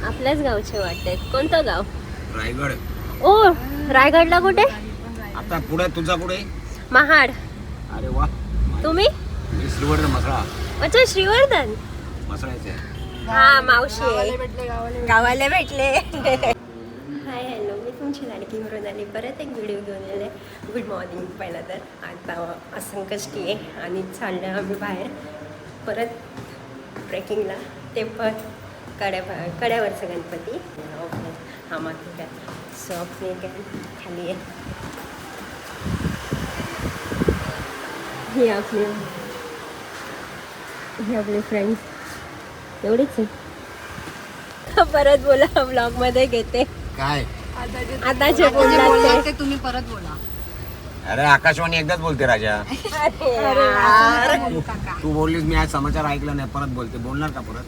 आपल्याच गावचे वाटते. कोणतं गाव? रायगड. ओ, रायगडला कुठे? आता पुढे तुझा कुठे? महाड. अरे वा. तुम्ही? मी श्रीवर्धन मसळा. अच्छा, श्रीवर्धन. मसळाचे. हा, मावशी आहे. गावाला भेटले. हाय, हॅलो, मी तुमची लाडकी मृणाली परत एक व्हिडिओ घेऊन आले. Good morning. पहिला तर आता असंकष्टी आहे आणि चाललं आम्ही बाहेर परत ट्रेकिंगला. ते पण कड्यावरचं गणपती. हा मात्र काय सॉफ्ट नाही काय खाली आहे. हे आपले फ्रेंड्स एवढेच आहे. परत बोला, ब्लॉग मध्ये घेते काय आता जे बोलला ते तुम्ही परत बोला. अरे आकाशवाणी एकदाच बोलते राजा. तू बोललीस मी आज समाचार ऐकलं नाही, परत बोलते. बोलणार का परत?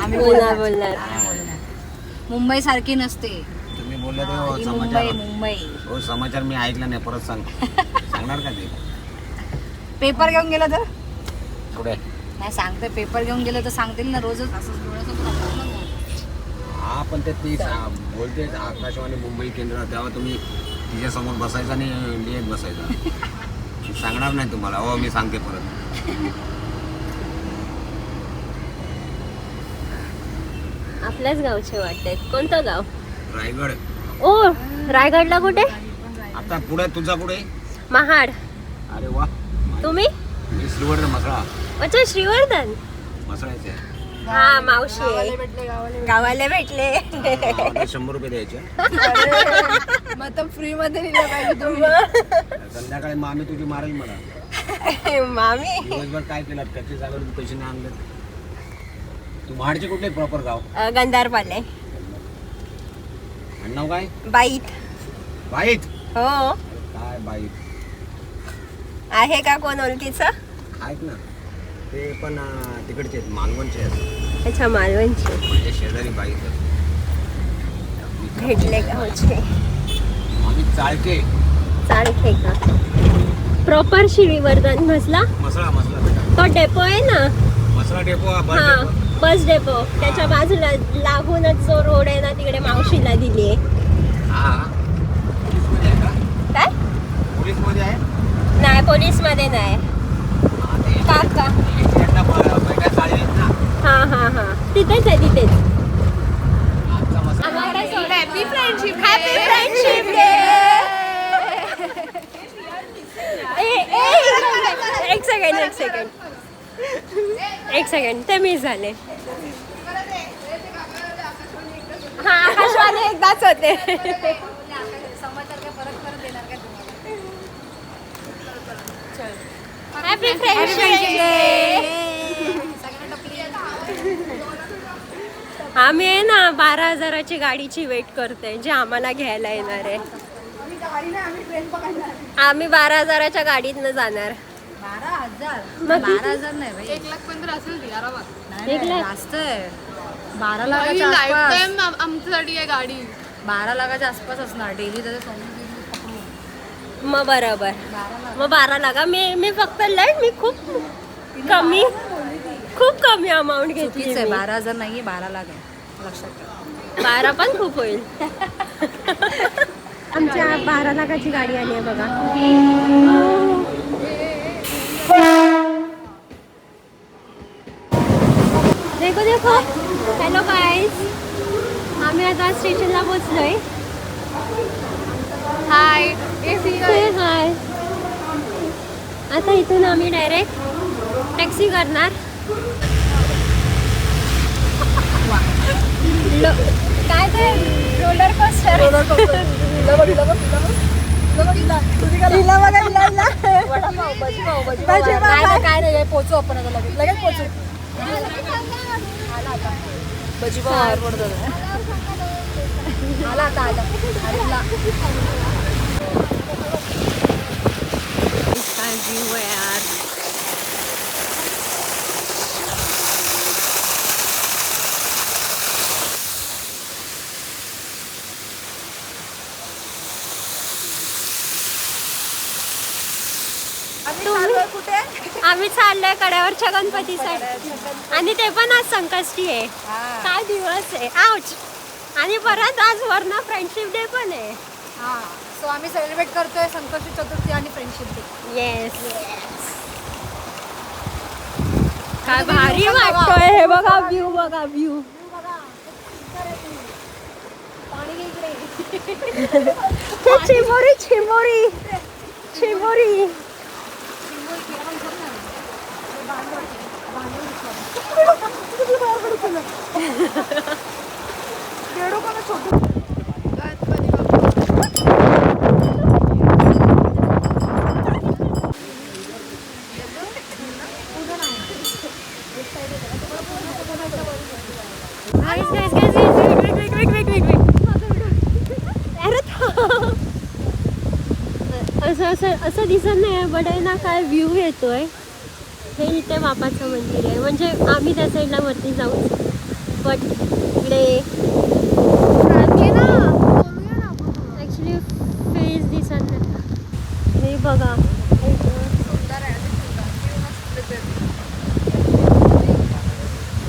आम्ही बोलणार. मुंबई सारखी नसते. तुम्ही बोलले ते मुंबई समाचार. मुंबई हो, समाचार मी ऐकलं नाही, परत सांगणार का ते? पेपर घेऊन गेला तर पुढे नाही सांगते. पेपर घेऊन गेलं तर सांगतील ना रोजच असंच डोळ्यासमोर. हा, पण ते ती बोलते आकाशवाणी मुंबई केंद्र, तेव्हा तुम्ही तिच्या समोर बसायचा आणि लिहित बसायचा. सांगणार नाही तुम्हाला. हो, मी सांगते परत. आपल्याच गावचे वाटते. कोणतं गाव? रायगड. ओ, रायगडला कुठे? आता पुढे तुझा कुठे? महाड. अरे वा. तुम्ही? मी श्रीवर्धन मसळा. अच्छा, श्रीवर्धन. मसळाचे. हा, मावशी आहे. गावाला भेटले. 100 रुपये द्यायचे. मग फ्री मध्ये दिलं पाहिजे तुम्ही. संध्याकाळी मामी तुझी मारेल मला. मामी दिवसभर काय केलं? त्याची जागा पैसे नाही आणले. तू महाडचे कुठले प्रॉपर गाव? गंधारपाले. नाव काय? बाईत. बाईत. हो. काय बाईत आहे का कोण ओळखीचं? आहेत ना, ते पण तिकडचे आहेत, मालवणचे आहेत. अच्छा, मालवणचे. म्हणजे शेजारी बाईत आहेत. भेटले गावचे. आम्ही चाळके. चालते का? प्रॉपर श्रीवर्धन मसला. मसळा बेटा. तो डेपो आहे ना. मसळा डेपो. हा, बस डेपो. त्याच्या बाजूला लागूनच जो रोड आहे ना, तिकडे मावशीला दिली आहे. हा. पोलीसमध्ये आहे का? काय? पोलीसमध्ये आहे? नाही, पोलीस मध्ये नाही. काका. बैठा चाळी आहेत ना. हा, तिथेच आहे, तिथेच. आजचा मसळा. Happy friendship. Happy friendship day. एक सेकंड ते मिस झाले. हा, आकाशवाणी एकदाच होते. Happy friendship day. आम्ही आहे ना 12,000ची गाडीची वेट करतोय, जे आम्हाला घ्यायला येणार आहे. आम्ही 12,000च्या गाडीतनं जाणार. 12,000 नाही भाई. 1,15,000 असेल ती आरामात. एक लाख? जास्त आहे. 12 लाखाच्या आसपास. लाईफ टाइम आमच्यासाठी आहे गाडी. 12 लाखाच्या आसपास असणार डेली. त्याचं मग बरोबर. मग 12 लाख. मी फक्त मी खूप कमी अमाऊंट घेतली. 12,000 नाहीये, 12 लाख आहे. लक्षात ठेवा. 12 पण खूप होईल. आमच्या 12 लाखाची गाडी आली आहे बघा. देखो. हॅलो गाईज, आम्ही आता स्टेशनला पोहोचलोय. हाय. हाय. आता इथून आम्ही डायरेक्ट टॅक्सी करणार. काय ते रोलर कोस्टर. काय नाही, पोचू आपण आता लगेच पोचू. भजी बाहेर पडतो. आला आता जीव यार. आम्ही चाललंय कड्यावरच्या गणपतीसाठी आणि ते पण आज संकष्टी आहे. काय दिवस आहे आउच. आणि परत आज वरनं फ्रेंडशिप डे पण आहे. हा सो आम्ही सेलिब्रेट करतोय संकष्टी चतुर्थी आणि फ्रेंडशिप डे. येस काय भारी वाटतोय. हे बघा व्ह्यू बघा व्ह्यू. चिमोरी चिमोरी चिमोरी. असं दिसत नाही बट आहे ना काय व्ह्यू येतोय. हे इथे बापाचं मंदिर आहे म्हणजे आम्ही त्या साईडला वरती जाऊ बट इकडे ॲक्च्युली फेस दिसत नाही. हे बघा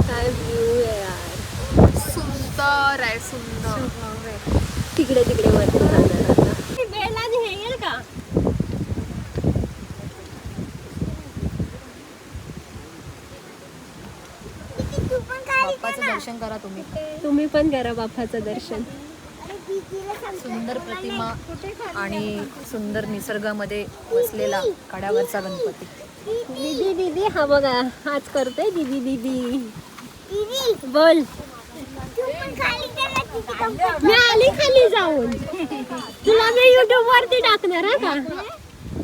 काय व्ह्यू आहे यार. सुंदर आहे सुंदर. तिकडे तिकडे वरती जाणार आता. बेल आणि हे येईल का. बाप्पाचं दर्शन करा तुम्ही. तुम्ही पण करा बाप्पाचं दर्शन. सुंदर प्रतिमा आणि सुंदर निसर्गामध्ये बसलेला कड्यावरचा गणपती. दीदी दीदी हा बघा हाच करतोय. दीदी दीदी बोल. मी आली खाली जाऊन. तुला मी युट्यूब वरती टाकणार हा का.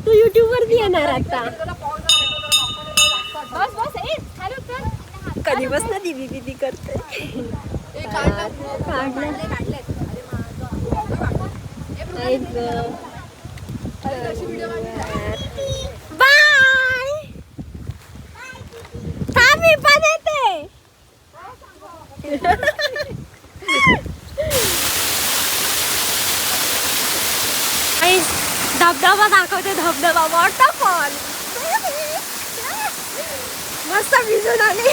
तू युट्यूब वरती येणार आता. कधी बस ना दीदी दीदी करते. बाय. मी पण येते. धबधबा दाखवते. धबधबा वॉटरफॉल मस्त भिजून आली.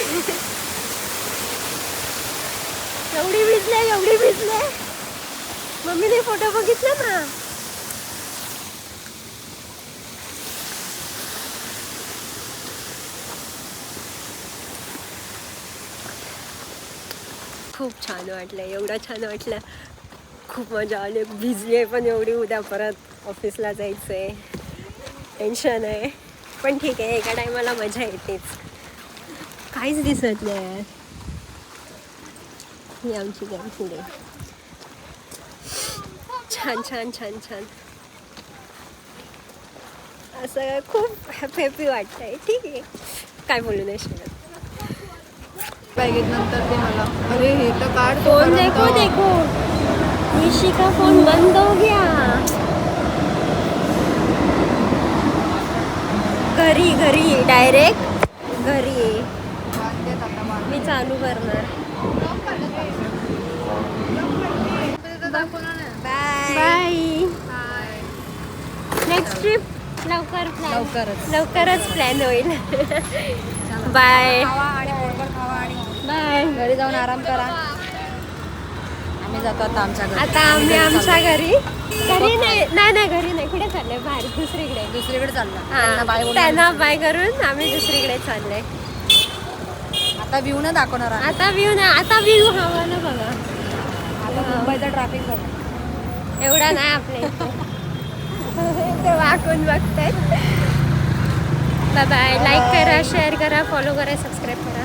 एवढी भिजले. मम्मीने फोटो बघितले ना. खूप छान वाटलं. एवढं छान वाटलं. खूप मजा आली. भिजली पण एवढी. उद्या परत ऑफिसला जायचं आहे. टेन्शन आहे पण ठीक आहे. एका टायमाला मजा येतेच. काहीच दिसत नाही यार. ही आमची गॅम पुढे. छान छान छान छान असं खूप हॅपी वाटतंय. ठीक आहे काय बोलू नाही शकत. नंतर ते मला अरे हे तर काढ. फोन देखो ऋषि का फोन बंद हो गया. घरी डायरेक्ट घरी. मी चालू करणार. बाय. नेक्स्ट ट्रिप लवकरच प्लॅन होईल. Bye bye. घरी जाऊन आराम करा. आम्ही जातो आता आमच्या घरी. आता आम्ही आमच्या घरी नाही घरी नाही. कुठे चाललंय बाहेर दुसरीकडे चाललं. त्यांना बाय करून आम्ही दुसरीकडे चाललंय. आता व्ह्यू न दाखवणार. आता व्ह्यू हवा ना बघा. आता मुंबईचा ट्रॅफिक बघा. एवढा नाही आपल्या इथे. ते वाकून बघतायत. Bye bye. लाईक करा, शेअर करा, फॉलो करा, सबस्क्राईब करा.